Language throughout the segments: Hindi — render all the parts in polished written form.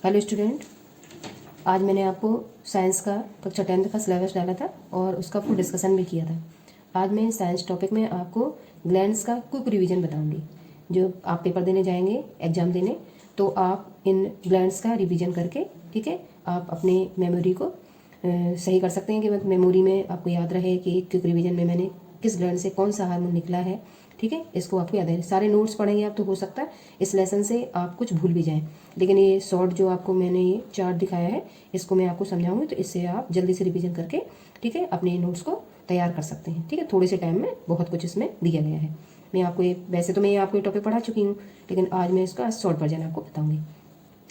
हेलो स्टूडेंट, आज मैंने आपको साइंस का कक्षा 10th का सिलेबस डाला था और उसका फुल डिस्कशन भी किया था। आज मैं साइंस टॉपिक में आपको ग्लैंड्स का क्विक रिवीजन बताऊंगी। जो आप पेपर देने जाएंगे, एग्जाम देने, तो आप इन ग्लैंड्स का रिवीजन करके, ठीक है, आप अपने मेमोरी को सही कर सकते हैं कि मेमोरी में आपको याद रहे कि क्विक रिवीजन में मैंने किस ग्लैंड से कौन सा हार्मोन निकला है। ठीक है, इसको आपको याद है। सारे नोट्स पढ़ेंगे आप तो हो सकता है इस लेसन से आप कुछ भूल भी जाएं, लेकिन ये शॉर्ट जो आपको मैंने ये चार्ट दिखाया है इसको मैं आपको समझाऊंगी, तो इससे आप जल्दी से रिवीजन करके, ठीक है, अपने नोट्स को तैयार कर सकते हैं। ठीक है, थोड़े से टाइम में बहुत कुछ इसमें दिया गया है। मैं आपको ये, वैसे तो मैं आपको ये टॉपिक पढ़ा चुकी हूँ, लेकिन आज मैं इसका शॉर्ट वर्जन आपको बताऊंगी।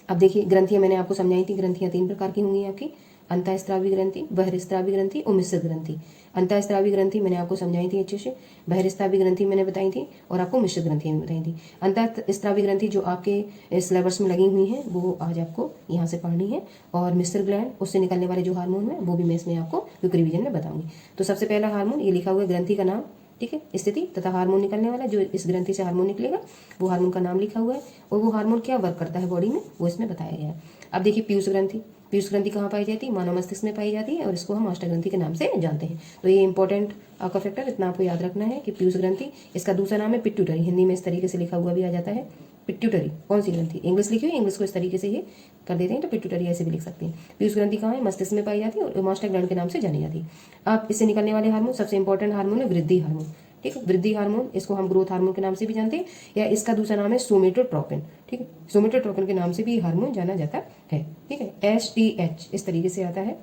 अब देखिए, ग्रंथियाँ मैंने आपको समझाई थी। ग्रंथियाँ 3 प्रकार की होंगी आपकी: अंतःस्रावी ग्रंथि, बहिर्स्रावी ग्रंथि और मिश्र ग्रंथि। अंतःस्रावी ग्रंथि मैंने आपको समझाई थी अच्छे से, बहिर्स्रावी ग्रंथि मैंने बताई थी और आपको मिश्र ग्रंथि में बताई थी। अंतःस्रावी ग्रंथि जो आपके सिलेबस में लगी हुई हैं वो आज आपको यहाँ से पढ़नी है, और मिश्र ग्लैंड, उससे निकलने वाले जो हार्मोन है वो भी मैं इसमें आपको क्विक रिवीजन में बताऊंगी। तो सबसे पहला हार्मोन ये लिखा हुआ है, ग्रंथि का नाम, ठीक है, स्थिति तथा हार्मोन निकलने वाला, जो इस ग्रंथि से हार्मोन निकलेगा वो हार्मोन का नाम लिखा हुआ है, और वो हार्मोन क्या वर्क करता है बॉडी में वो इसमें बताया गया है। अब देखिए, पीयूष ग्रंथि। पीयूष ग्रंथि कहाँ पाई जाती है? मानव मस्तिष्क में पाई जाती है, और इसको हम अष्टक ग्रंथि के नाम से जानते हैं। तो ये इंपॉर्टेंट आपका फैक्टर इतना आपको याद रखना है कि पीयूष ग्रंथि, इसका दूसरा नाम है पिट्यूटरी। हिंदी में इस तरीके से लिखा हुआ भी आ जाता है, पिट्यूटरी। कौन सी ग्रंथि? इंग्लिश लिखी हुई, इंग्लिश को इस तरीके से ये कर देते हैं तो पिट्यूटरी ऐसे भी लिख सकते हैं। पीयूष ग्रंथि कहाँ है? मस्तिष्क में पाई जाती है और मास्टर ग्लैंड के नाम से जानी जाती है। अब इससे निकलने वाले हार्मोन, सबसे इंपॉर्टेंट हार्मोन है वृद्धि हार्मोन। ठीक है, वृद्धि हार्मोन, इसको हम ग्रोथ हार्मोन के नाम से भी जानते हैं, या इसका दूसरा नाम है सोमेटोट्रोपिन। ठीक है, सोमेटोट्रोपिन के नाम से भी हार्मोन जाना जाता है। ठीक है, STH इस तरीके से आता है,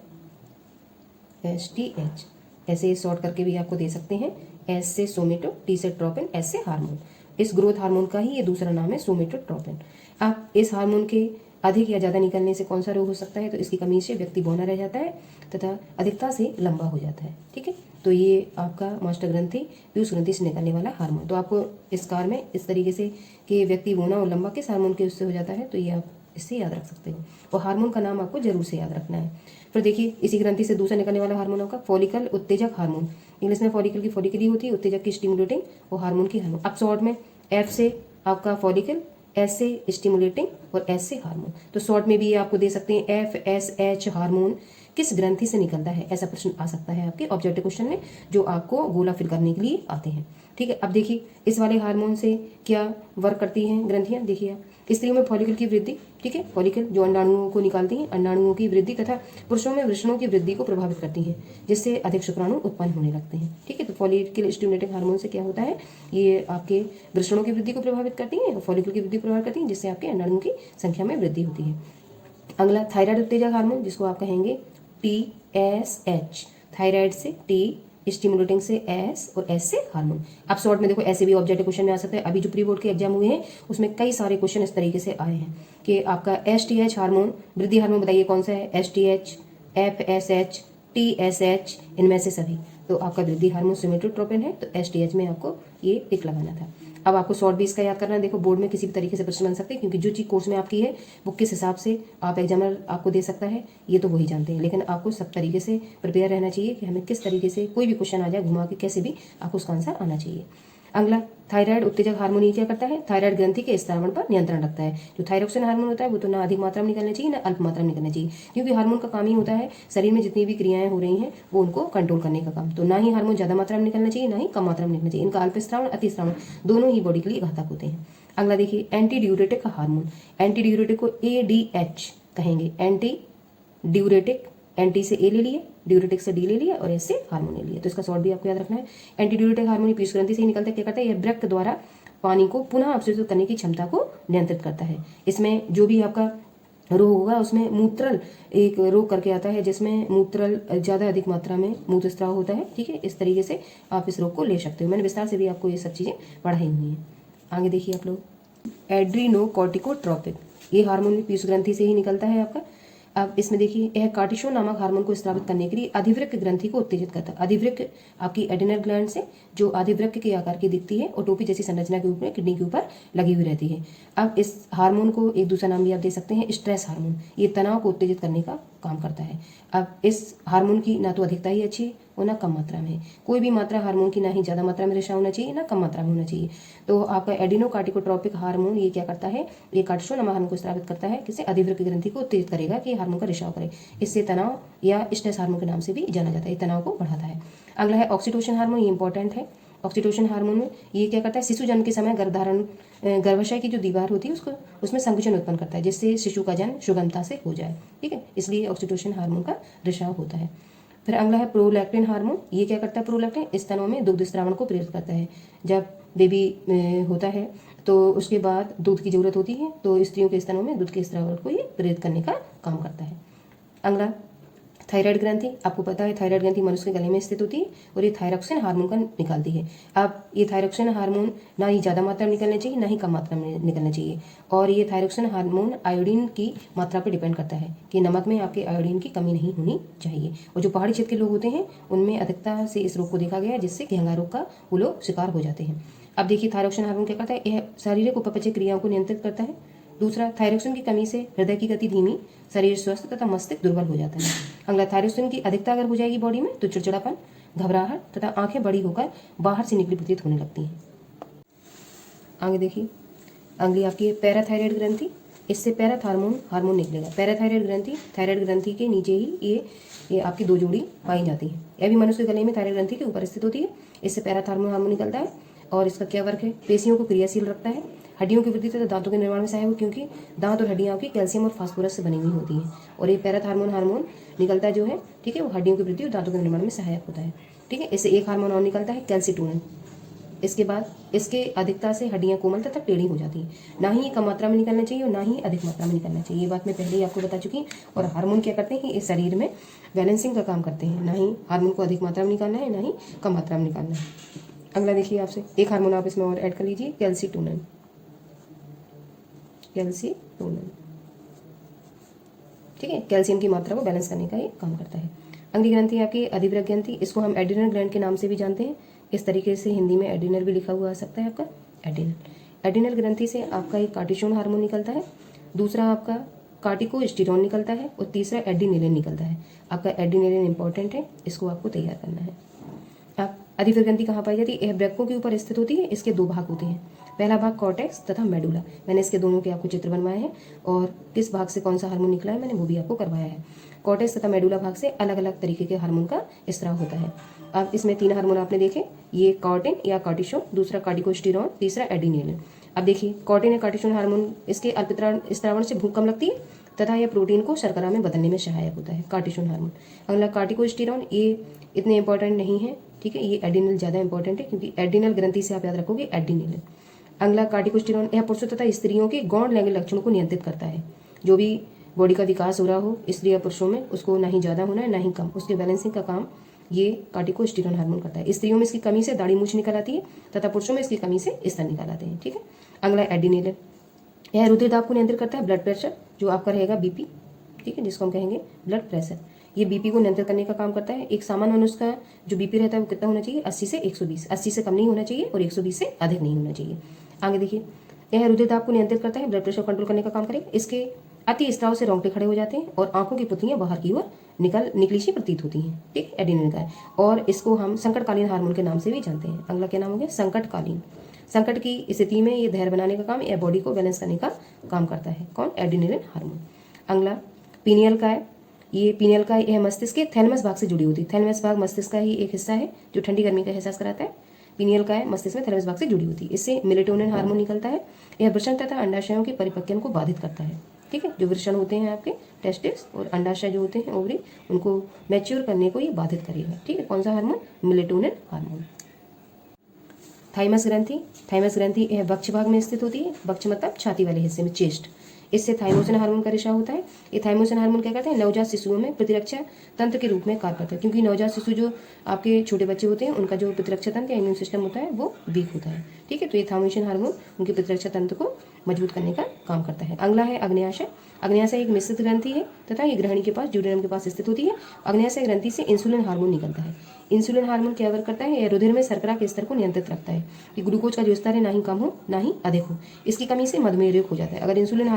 STH ऐसे शॉर्ट करके भी आपको दे सकते हैं। S से सोमेटो, T से ट्रोपिन, S से हार्मोन। इस ग्रोथ हार्मोन का ही ये दूसरा नाम है सोमेटोट्रोपिन। अब इस हार्मोन के अधिक या ज्यादा निकलने से कौन सा रोग हो सकता है? तो इसकी कमी से व्यक्ति बौना रह जाता है तथा अधिकता से लंबा हो जाता है। ठीक है, तो ये आपका मास्टर ग्रंथि, पीयूष ग्रंथि से निकलने वाला हार्मोन। तो आपको इस कार में इस तरीके से कि व्यक्ति बौना और लंबा किस हार्मोन के उससे हो जाता है, तो ये आप इससे याद रख सकते हो, और हार्मोन का नाम आपको जरूर से याद रखना है। फिर देखिए, इसी ग्रंथि से दूसरा निकलने वाला हार्मोन होगा फॉलिकल उत्तेजक हार्मोन। इंग्लिश में फॉलिकल की फॉलिकली होती है, उत्तेजक की स्टिमुलेटिंग, और हार्मोन की हार्मोन। अब शॉर्ट में F से आपका फॉलिकल, S से स्टिमुलेटिंग और S से हार्मोन। तो शॉर्ट में भी ये आपको दे सकते हैं FSH हार्मोन किस ग्रंथि से निकलता है, ऐसा प्रश्न आ सकता है आपके ऑब्जेक्टिव क्वेश्चन में, जो आपको गोला फिल करने के लिए आते हैं। ठीक है, अब देखिए इस वाले हार्मोन से क्या वर्क करती हैं ग्रंथियां। देखिए आप, स्त्रियों में फॉलिकल की वृद्धि, ठीक है, फॉलिकल जो अंडाणुओं को निकालती हैं, अंडाणुओं की वृद्धि, तथा पुरुषों में वृषणों की वृद्धि को प्रभावित करती हैं, जिससे अधिक शुक्राणु उत्पन्न होने लगते हैं। ठीक है, तो फॉलिकल स्टिमुलेटिंग हार्मोन से क्या होता है, ये आपके वृषणों की वृद्धि को प्रभावित करती हैं और फॉलिकल की वृद्धि को प्रभावित करती हैं, जिससे आपके अंडाणुओं की संख्या में वृद्धि होती है। अगला थायराइड उत्तेजक हार्मोन, जिसको आप कहेंगे TSH, थायराइड से T, स्टिमुलेटिंग से S और S से हार्मोन। अब शॉर्ट में देखो, ऐसे भी ऑब्जेक्टिव क्वेश्चन में आ सकता है। अभी जो प्री बोर्ड के एग्जाम हुए हैं उसमें कई सारे क्वेश्चन इस तरीके से आए हैं कि आपका STH हार्मोन, वृद्धि हार्मोन बताइए कौन सा है, STH, FSH, TSH, इनमें से सभी। तो आपका वृद्धि हार्मोन सोमेटोट्रोपिन है, तो STH में आपको ये टिक लगाना था। अब आपको शॉर्ट भी इसका याद करना है। देखो, बोर्ड में किसी भी तरीके से प्रश्न बन सकते हैं, क्योंकि जो चीज कोर्स में आपकी है वो किस हिसाब से आप एग्जामिनर आपको दे सकता है ये तो वही जानते हैं, लेकिन आपको सब तरीके से प्रिपेयर रहना चाहिए कि हमें किस तरीके से कोई भी क्वेश्चन आ जाए घुमा के, कैसे भी आपको उसका आंसर आना चाहिए। अगला, थायराइड उत्तेजक हार्मोन ये क्या करता है, थायराइड ग्रंथि के स्रावण पर नियंत्रण रखता है। जो थायरोक्सिन हार्मोन होता है वो तो ना अधिक मात्रा में निकलना चाहिए ना अल्प मात्रा में निकलना चाहिए, क्योंकि हार्मोन का काम ही होता है शरीर में जितनी भी क्रियाएं हो रही हैं वो उनको कंट्रोल करने का काम। तो ना ही हार्मोन ज्यादा मात्रा में निकलना चाहिए, ना ही कम मात्रा में निकलना चाहिए। इनका अल्प स्रावण, अति स्रावण दोनों ही बॉडी के लिए घातक होते हैं। अगला देखिए, anti diuretic hormone. Anti diuretic को ADH कहेंगे, एंटी ड्यूरेटिक। एंटी से A ले लिए, ड्यूरेटिक से D ले लिया और ऐसे हार्मोन ले लिया। तो इसका शॉर्ट भी आपको याद रखना है। एंटी ड्यूरेटिक हार्मोन पीयूष ग्रंथि से ही निकलता है। क्या करता है, यह वृक्क द्वारा पानी को पुनः अवशोषित करने की क्षमता को नियंत्रित करता है। इसमें जो भी आपका रोग होगा उसमें मूत्रल एक रोग करके आता है, जिसमें मूत्रल ज्यादा अधिक मात्रा में मूत्र स्राव होता है। ठीक है, इस तरीके से आप इस रोग को ले सकते हो। मैंने विस्तार से भी आपको ये सब चीजें पढ़ाई हुई हैं। आगे देखिए आप लोग, एड्रीनोकॉर्टिकोट्रोपिन, ये हार्मोन भी पीयूष ग्रंथि से ही निकलता है आपका। अब इसमें देखिए, यह कार्टिसोन नामक हार्मोन को स्रावित करने के लिए अधिवृक्क ग्रंथि को उत्तेजित करता है। अधिवृक्क आपकी एडिनल ग्लैंड से जो अधिवृक्क के आकार की दिखती है और टोपी जैसी संरचना के ऊपर किडनी के ऊपर लगी हुई रहती है। अब इस हार्मोन को एक दूसरा नाम भी आप दे सकते हैं, स्ट्रेस हार्मोन। ये तनाव को उत्तेजित करने का काम करता है। अब इस हार्मोन की ना तो अधिकता ही अच्छी है और ना कम मात्रा में। कोई भी मात्रा हार्मोन की ना ही ज़्यादा मात्रा में रिसाव होना चाहिए ना कम मात्रा में होना चाहिए। तो आपका एडिनोकार्टिकोट्रोपिक हार्मोन ये क्या करता है, ये कार्टिसोल नामक हार्मोन को स्रावित करता है, किसी अधिवृक्क ग्रंथि को उत्तेजित करेगा कि हार्मोन का रिसाव करे। इससे तनाव या स्ट्रेस हार्मोन के नाम से भी जाना जाता है, तनाव को बढ़ाता है। अगला है ऑक्सीटोसिन हार्मोन, ये इंपॉर्टेंट है। ऑक्सीटोसिन हार्मोन में ये क्या करता है, शिशु जन्म के समय गर्भाशय की जो दीवार होती है उसको उसमें संकुचन उत्पन्न करता है, जिससे शिशु का जन्म सुगमता से हो जाए। ठीक है, इसलिए ऑक्सीटोसिन हार्मोन का रिसाव होता है। फिर अगला है प्रोलैक्टिन हार्मोन, ये क्या करता है, प्रोलैक्टिन स्तनों में दुग्ध स्रावण को प्रेरित करता है। जब बेबी होता है तो उसके बाद दूध की जरूरत होती है, तो स्त्रियों के स्तनों में दूध के स्रावण को ये प्रेरित करने का काम करता है। अगला थायराइड ग्रंथि, आपको पता है थायराइड ग्रंथि मनुष्य के गले में स्थित होती है और ये थायरॉक्सिन हार्मोन का निकालती है। अब ये थायरॉक्सिन हार्मोन ना ही ज़्यादा मात्रा में निकलना चाहिए ना ही कम मात्रा में निकलना चाहिए। और ये थायरॉक्सिन हार्मोन आयोडीन की मात्रा पर डिपेंड करता है कि नमक में आपके आयोडीन की कमी नहीं होनी चाहिए। और जो पहाड़ी क्षेत्र के लोग होते हैं उनमें अधिकता से इस रोग को देखा गया है, जिससे घेंगा रोग का वो लोग शिकार हो जाते हैं। अब देखिए थायरॉक्सिन हार्मोन क्या करता है, यह शारीरिक उपपचय क्रियाओं को नियंत्रित करता है। दूसरा, थायरॉक्सिन की कमी से हृदय की गति धीमी, शरीर स्वस्थ तथा मस्तिष्क दुर्बल हो जाता है। अगला, थायरॉक्सिन की अधिकता अगर हो जाएगी बॉडी में तो चिड़चिड़ापन, घबराहट तथा आंखें बड़ी होकर बाहर से निकली प्रतीत होने लगती हैं। आगे देखिए, अगली आपकी पैराथायराइड ग्रंथि, इससे हार्मोन निकलेगा। पैराथायराइड ग्रंथि, थायराइड ग्रंथि के नीचे ही ये आपकी दो जोड़ी पाई जाती है। यह भी मनुष्य के गले में थायराइड ग्रंथि के ऊपर स्थित होती है। इससे हार्मोन निकलता है और इसका क्या वर्क है, पेशियों को क्रियाशील रखता है, हड्डियों की वृद्धि तथा दांतों के निर्माण में सहायक, क्योंकि दांत और हड्डियां आपकी कैल्शियम और फास्फोरस से बनी हुई होती हैं। और ये हार्मोन निकलता जो है, ठीक है, वो हड्डियों की वृद्धि और दांतों के निर्माण में सहायक होता है। ठीक है, इससे एक हार्मोन और निकलता है कैल्सिटोनिन। इसके बाद इसके अधिकता से हड्डियां कोमल तथा टेढ़ी हो जाती हैं। ना ही कम मात्रा में निकलना चाहिए और ना ही अधिक मात्रा में निकलना चाहिए, ये बात मैं पहले ही आपको बता चुकी हूँ। और हार्मोन क्या करते हैं, इस शरीर में बैलेंसिंग का काम करते हैं। ना ही हार्मोन को अधिक मात्रा में निकालना है, ना ही कम मात्रा में निकालना है। अगला देखिए, आपसे एक हार्मोन आप इसमें और ऐड कर लीजिए, कैल्सिटोनिन। ठीक है, कैल्शियम की मात्रा को बैलेंस करने का ये काम करता है। अगली ग्रंथि आपकी अधिवृक्क ग्रंथि, इसको हम एड्रिनल ग्लैंड के नाम से भी जानते हैं। इस तरीके से हिंदी में एड्रिनल भी लिखा हुआ आ सकता है आपका, एड्रिनल ग्रंथि से आपका एक कार्टिसोल हार्मोन निकलता है, दूसरा आपका कार्टिकोस्टेरोन निकलता है और तीसरा एड्रीनेलिन निकलता है। आपका एड्रीनेलिन इंपॉर्टेंट है, इसको आपको तैयार करना है। अब अधिवृक्क ग्रंथि कहाँ पाई जाती है, यह वृक्कों के ऊपर स्थित होती है। इसके दो भाग होते हैं, पहला भाग कॉर्टेक्स तथा मेडुला। मैंने इसके दोनों के आपको चित्र बनवाए हैं और किस भाग से कौन सा हार्मोन निकला है मैंने वो भी आपको करवाया है। कॉर्टेक्स तथा मेडुला भाग से अलग अलग तरीके के हार्मोन का स्राव होता है। अब इसमें तीन हार्मोन आपने देखे, ये कॉर्टिन या कार्टिसोल, दूसरा कार्टिकोस्टेरोन, तीसरा एड्रीनेलिन। अब देखिए, कॉर्टिन या कार्टिसोल हार्मोन, इसके अल्पत्र स्रावण से भूख कम लगती है तथा यह प्रोटीन को शर्करा में बदलने में सहायक होता है, कार्टिसोल हार्मोन। अगला कार्टिकोस्टेरोन, ये इतने इंपॉर्टेंट नहीं है, ठीक है, ये एड्रीनल ज़्यादा इंपॉर्टेंट है, क्योंकि एड्रीनल ग्रंथि से आप याद रखोगे एड्रीनेलिन। अगला कार्टिकोस्टेरोन, यह पुरुषों तथा स्त्रियों के गौण लैंगिक लक्षणों को नियंत्रित करता है। जो भी बॉडी का विकास हो रहा हो स्त्री या पुरुषों में, उसको ना ही ज़्यादा होना है ना ही कम, उसके बैलेंसिंग का काम ये कार्टिकोस्टेरोन हार्मोन करता है। स्त्रियों में इसकी कमी से दाढ़ी मूछ निकल आती है तथा पुरुषों में इसकी कमी से स्तन निकल आते हैं। ठीक है, अगला एड्रीनेलिन, यह रुधिर दाब को नियंत्रित करता है, ब्लड प्रेशर जो आपका रहेगा बीपी, ठीक है, जिसको हम कहेंगे ब्लड प्रेशर, ये बीपी को नियंत्रित करने का काम करता है। एक सामान्य मनुष्य का जो बीपी रहता है वो कितना होना चाहिए, 80 से 120, 80 से कम नहीं होना चाहिए और 120 से अधिक नहीं होना चाहिए। आगे देखिए, यह रुधिर दाब को नियंत्रित करता है, ब्लड प्रेशर कंट्रोल करने का काम करेगा। इसके अति स्राव से रोंगटे खड़े हो जाते हैं और आंखों की पुतलियां बाहर की ओर निकली सी प्रतीत होती हैं। ठीक, एड्रीनल का है और इसको हम संकटकालीन हार्मोन के नाम से भी जानते हैं। अगला क्या नाम हो गया, संकटकालीन। संकट की स्थिति में ये धैर्य बनाने का काम या बॉडी को बैलेंस करने का काम करता है, कौन, एड्रीनल हार्मोन। अगला पीनियल का है, ये पीनियल का यह मस्तिष्क के थैलेमस भाग से जुड़ी होती है। थैलेमस भाग मस्तिष्क का ही एक हिस्सा है जो ठंडी गर्मी का एहसास कराता है। पीनियल का है मस्तिष्क में थैलेमस भाग से जुड़ी होती है। इससे मेलेटोनिन हार्मोन निकलता है। यह वृषण तथा अंडाशयों के परिपक्वन को बाधित करता है। ठीक है, जो वृषण होते हैं आपके टेस्टिस और अंडाशय जो होते हैं ओवरी, उनको मैच्योर करने को ये बाधित करेगा। ठीक है, कौन सा हार्मोन, मेलेटोनिन हार्मोन। थाइमस ग्रंथि, थाइमस ग्रंथि यह वक्ष भाग में स्थित होती है। वक्ष मतलब छाती वाले हिस्से में, चेस्ट। इससे थाइमोसिन हार्मोन का रिसाव होता है। ये थाइमोसिन हार्मोन क्या करते हैं, नवजात शिशुओं में प्रतिरक्षा तंत्र के रूप में कार्य करता है, क्योंकि नवजात शिशु जो आपके छोटे बच्चे होते हैं उनका जो प्रतिरक्षा तंत्र या इम्यून सिस्टम होता है वो वीक होता है। ठीक है, तो ये थाइमोसिन हार्मोन उनके प्रतिरक्षा तंत्र को मजबूत करने का काम करता है। अगला है अग्न्याशय। अग्न्याशय एक मिश्रित ग्रंथि है तथा ये ग्रहणी के पास, ड्यूडेनम के पास स्थित होती है। अग्न्याशय ग्रंथि से इंसुलिन हार्मोन निकलता है। इंसुलिन हार्मोन क्या वर्क करता है? यह रुधिर में शर्करा के स्तर को नियंत्रित रखता है कि ग्लूकोज का जो स्तर है ना ही कम हो ना ही अधिक हो। इसकी कमी से मधुमेह रोग हो जाता है। अगर इंसुलिन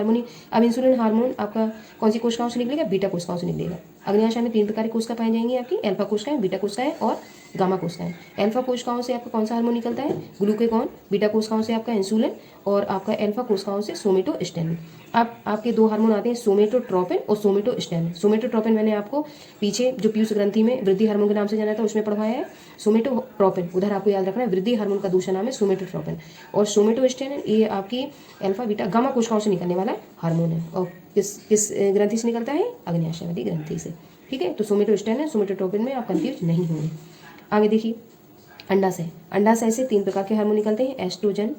हार्मोन आपका कौन सी कोशिकाओं से निकलेगा? बीटा कोशिकाओं से निकलेगा। अग्न्याशय में 3 प्रकार की कोशिका पाई जाएंगी आपकी, अल्फा कोशिकाएं, बीटा कोशिकाएं और गामा कोशिकाएं। अल्फा कोशिकाओं से आपका कौन सा हार्मोन निकलता है? ग्लूकेगॉन। बीटा कोशिकाओं से आपका इंसुलिन और आपका अल्फा कोशिकाओं से सोमेटोस्टेनिन। अब आपके 2 हार्मोन आते हैं, सोमेटोट्रोपिन और सोमेटोस्टेनिन। सोमेटोट्रोपिन मैंने आपको पीछे जो पीयूष ग्रंथि में वृद्धि हार्मोन के नाम से जाना था उसमें पढ़वाया है। सोमेटोट्रोपिन उधर आपको याद रखना है, वृद्धि हार्मोन का दूसरा नाम है सोमेटोट्रोपिन। और सोमेटोस्टेनिन ये आपकी अल्फा बीटा गामा कोशिकाओं से निकलने वाला हार्मोन है। और किस ग्रंथि से निकलता है? अग्न्याशयवादी ग्रंथि से। ठीक है, तो सोमेटोस्टेनिन सोमेटोट्रोपिन में आप कंफ्यूज नहीं होंगे। आगे देखिए, अंडाशय से 3 प्रकार के हार्मोन निकलते हैं, एस्ट्रोजन,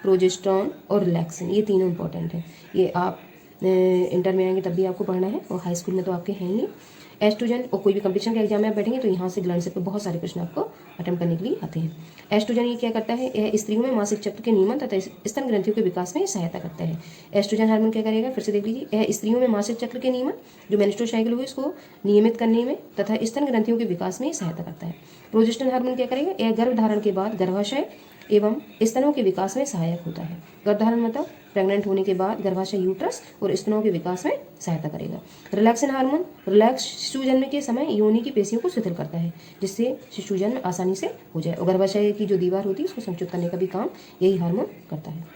प्रोजेस्टेरॉन और रिलैक्सिन। ये तीनों इंपॉर्टेंट है। ये आप इंटर में आएंगे तब भी आपको पढ़ना है और हाई स्कूल में तो आपके हैं ही। एस्ट्रोजन और कोई भी कंपटीशन के एग्जाम में आप बैठेंगे तो यहाँ से ग्लैंड से बहुत सारे प्रश्न आपको अटेम्प्ट करने के लिए आते हैं। एस्ट्रोजन ये क्या करता है? यह स्त्रियों में मासिक चक्र के नियमन तथा स्तन ग्रंथियों के विकास में सहायता करता है। एस्ट्रोजन हार्मोन क्या करेगा? फिर से देख लीजिए, यह स्त्रियों में मासिक चक्र के नियमन जो मेंस्ट्रुअल साइकिल हुई इसको नियमित करने में तथा स्तन ग्रंथियों के विकास में सहायता करता है। प्रोजेस्टेरॉन हार्मोन क्या करेगा? यह गर्भधारण के बाद गर्भाशय एवं स्तनों के विकास में सहायक होता है। गर्भधारण मतलब प्रेग्नेंट होने के बाद गर्भाशय, यूट्रस और स्तनों के विकास में सहायता करेगा। रिलैक्सिन हार्मोन रिलैक्स शिशु जन्म के समय योनि की पेशियों को शिथिल करता है जिससे शिशु जन्म आसानी से हो जाए और गर्भाशय की जो दीवार होती है उसको संकुचित करने का भी काम यही हार्मोन करता है।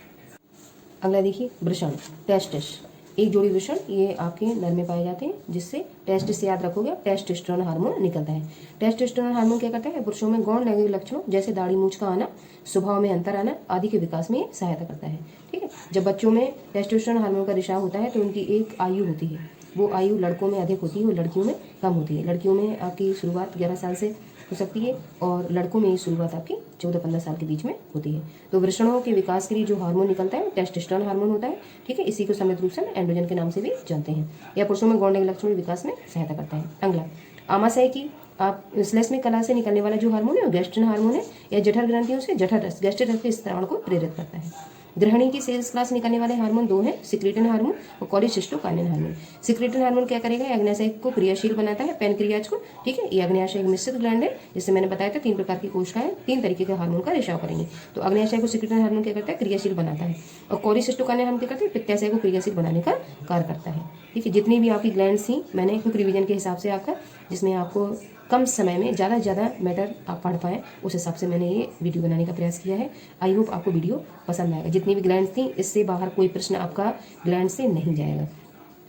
अगला देखिए, वृषण, टेस्टिस। एक जोड़ी वृषण ये आपके नर में पाए जाते हैं जिससे टेस्टिस से याद रखोगे, टेस्टोस्टेरोन हार्मोन निकलता है। टेस्टोस्टेरोन हार्मोन क्या करता है? पुरुषों में गौण लैंगिक लक्षणों जैसे दाढ़ी मूंछ का आना, स्वभाव में अंतर आना आदि के विकास में सहायता करता है। ठीक है, जब बच्चों में टेस्टोस्टेरोन हार्मोन का रिसाव होता है तो उनकी एक आयु होती है, वो आयु लड़कों में अधिक होती है और लड़कियों में कम होती है। लड़कियों में आपकी शुरुआत 11 साल से हो सकती है और लड़कों में ये शुरुआत आपकी 14-15 साल के बीच में होती है। तो वृषणों के विकास के लिए जो हार्मोन निकलता है टेस्टोस्टेरोन हार्मोन होता है। ठीक है, इसी को समित रूप से एंड्रोजन के नाम से भी जानते हैं। यह पुरुषों में गौण लैंगिक लक्षणों के विकास में सहायता करता है। अगला, आमाशय की आप स्लेश में कला से निकलने वाला जो हार्मोन है वो गैस्ट्रिन हार्मोन है। यह जठर ग्रंथियों से जठर रस गैस्ट्रिक रस के स्राव को प्रेरित करता है। गृहिणी की सेल्स क्लास निकलने वाले हार्मोन 2 हैं, सिक्रीटिन हार्मोन और कोलिसिस्टोकाइनिन हार्मोन। सिक्रीटिन हार्मोन क्या करेगा? अग्न्याशय को क्रियाशील बनाता है, पैनक्रियाज को। ठीक है, ये अग्न्याशय एक मिश्रित ग्लैंड है जिससे मैंने बताया था 3 प्रकार की कोशिकाएं 3 तरीके के हार्मोन का रिसाव करेंगी। तो अग्न्याशय को सिक्रीटिन हार्मोन क्या करता है? क्रियाशील बनाता है। और कोलिसिस्टोकाइनिन हार्मोन क्या करता है? पित्ताशय को क्रियाशील बनाने का कार्य करता है। ठीक है, जितनी भी आपकी ग्लैंड्स थी मैंने क्विक रिवीजन के हिसाब से आपका, जिसमें आपको कम समय में ज़्यादा से ज़्यादा मैटर आप पढ़ पाएँ उस हिसाब से मैंने ये वीडियो बनाने का प्रयास किया है। आई होप आपको वीडियो पसंद आएगा। जितनी भी ग्लैंड्स थी इससे बाहर कोई प्रश्न आपका ग्लैंड से नहीं जाएगा।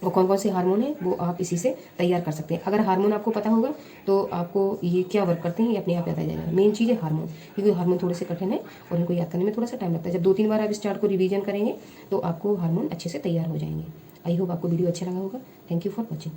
और कौन कौन से हार्मोन है वो आप इसी से तैयार कर सकते हैं। अगर हार्मोन आपको पता होगा तो आपको ये क्या वर्क करते हैं ये अपने आप याद आ जाएगा। मेन चीज़ है हार्मोन, क्योंकि हार्मोन थोड़े से कठिन है और इनको याद करने में थोड़ा सा टाइम लगता है। जब 2-3 बार आप इस चार्ट को रिवीजन करेंगे तो आपको हार्मोन अच्छे से तैयार हो जाएंगे। आई होप आपको वीडियो अच्छा लगा होगा। Thank you for watching.